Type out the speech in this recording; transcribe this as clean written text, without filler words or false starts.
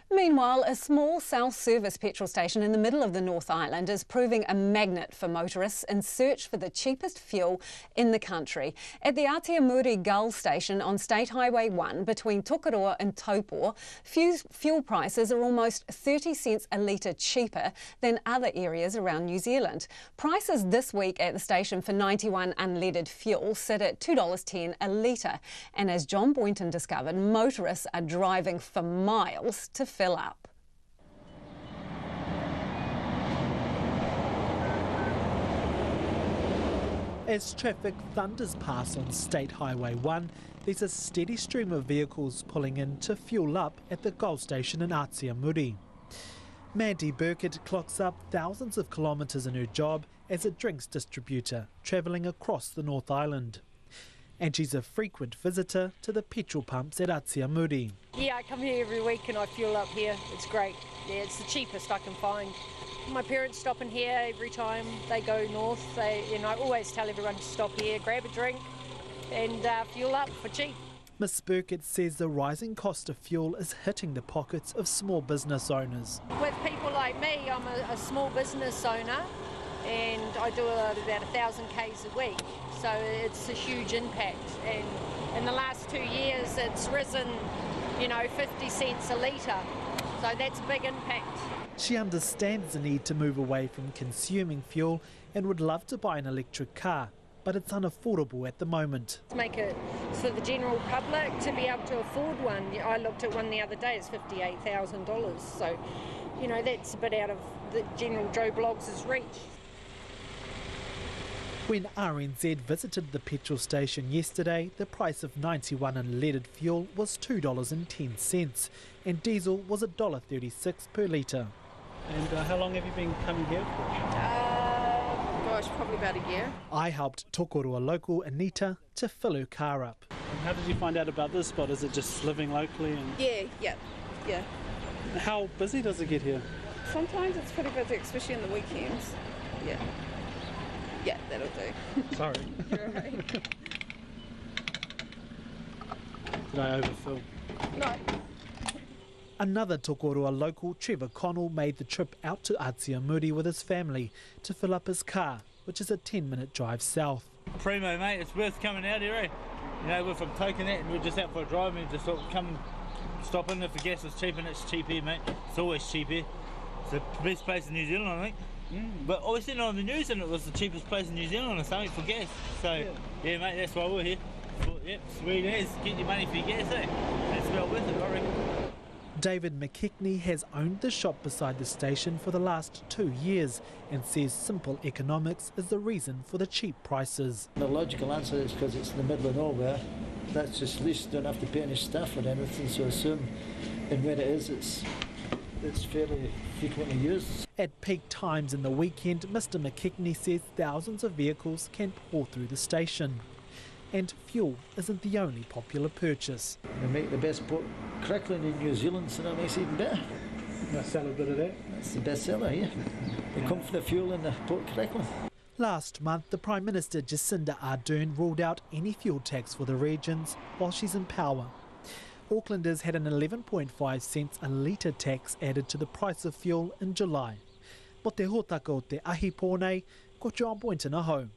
Meanwhile, a small self-service petrol station in the middle of the North Island is proving a magnet for motorists in search for the cheapest fuel in the country. At the Atiamuri Gull station on State Highway 1 between Tokoroa and Taupō, fuel prices are almost 30 cents a litre cheaper than other areas around New Zealand. Prices this week at the station for 91 unleaded fuel sit at $2.10 a litre. And as John Boyton discovered, motorists are driving for miles to fill up. As traffic thunders past on State Highway 1, there's a steady stream of vehicles pulling in to fuel up at the Gull station in Atiamuri. Mandy Burkett clocks up thousands of kilometres in her job as a drinks distributor travelling across the North Island. And she's a frequent visitor to the petrol pumps at Atiamuri. Yeah, I come here every week and I fuel up here. It's great. Yeah, it's the cheapest I can find. My parents stop in here every time they go north. I always tell everyone to stop here, grab a drink and fuel up for cheap. Miss Burkett says the rising cost of fuel is hitting the pockets of small business owners. With people like me, I'm a small business owner and I do about 1,000 Ks a week. So it's a huge impact, and in the last 2 years it's risen, 50 cents a litre, so that's a big impact. She understands the need to move away from consuming fuel and would love to buy an electric car, but it's unaffordable at the moment. To make it for the general public to be able to afford one, I looked at one the other day, it's $58,000, so that's a bit out of the general Joe Bloggs' reach. When RNZ visited the petrol station yesterday, the price of 91 unleaded fuel was $2.10 and diesel was $1.36 per litre. And how long have you been coming here for? Probably about a year. I helped Tokoroa local Anita to fill her car up. And how did you find out about this spot? Is it just living locally? Yeah. How busy does it get here? Sometimes it's pretty busy, especially on the weekends. Yeah, that'll do. Sorry. You're right. Did I overfill? No. Another Tokoroa local, Trevor Connell, made the trip out to Atiamuri with his family to fill up his car, which is a 10-minute drive south. Primo, mate, it's worth coming out here, eh? We're from Tokenat and we're just out for a drive and just thought, come stop in if the gas is cheap, and it's cheap here, mate. It's always cheap here. It's the best place in New Zealand, I think. But I was sitting on the news and it was the cheapest place in New Zealand or something for gas. So, yeah, mate, that's why we're here. Thought, yep, sweet as, get your money for your gas, eh? That's well worth it, I reckon. David McKechnie has owned the shop beside the station for the last 2 years and says simple economics is the reason for the cheap prices. The logical answer is because it's in the middle of nowhere. That's just least, don't have to pay any staff or anything, so I assume, and where it is, it's fairly frequently used. At peak times in the weekend, Mr McKechnie says thousands of vehicles can pour through the station. And fuel isn't the only popular purchase. They make the best pork crackling in New Zealand, so that makes it even better. I sell a bit of that. That's the best seller here. They come for the fuel and the pork crackling. Last month, the Prime Minister Jacinda Ardern ruled out any fuel tax for the regions while she's in power. Aucklanders had an 11.5 cents a litre tax added to the price of fuel in July. Mo te hōtaka o te ahi pōnei, ko John Boyton ahau.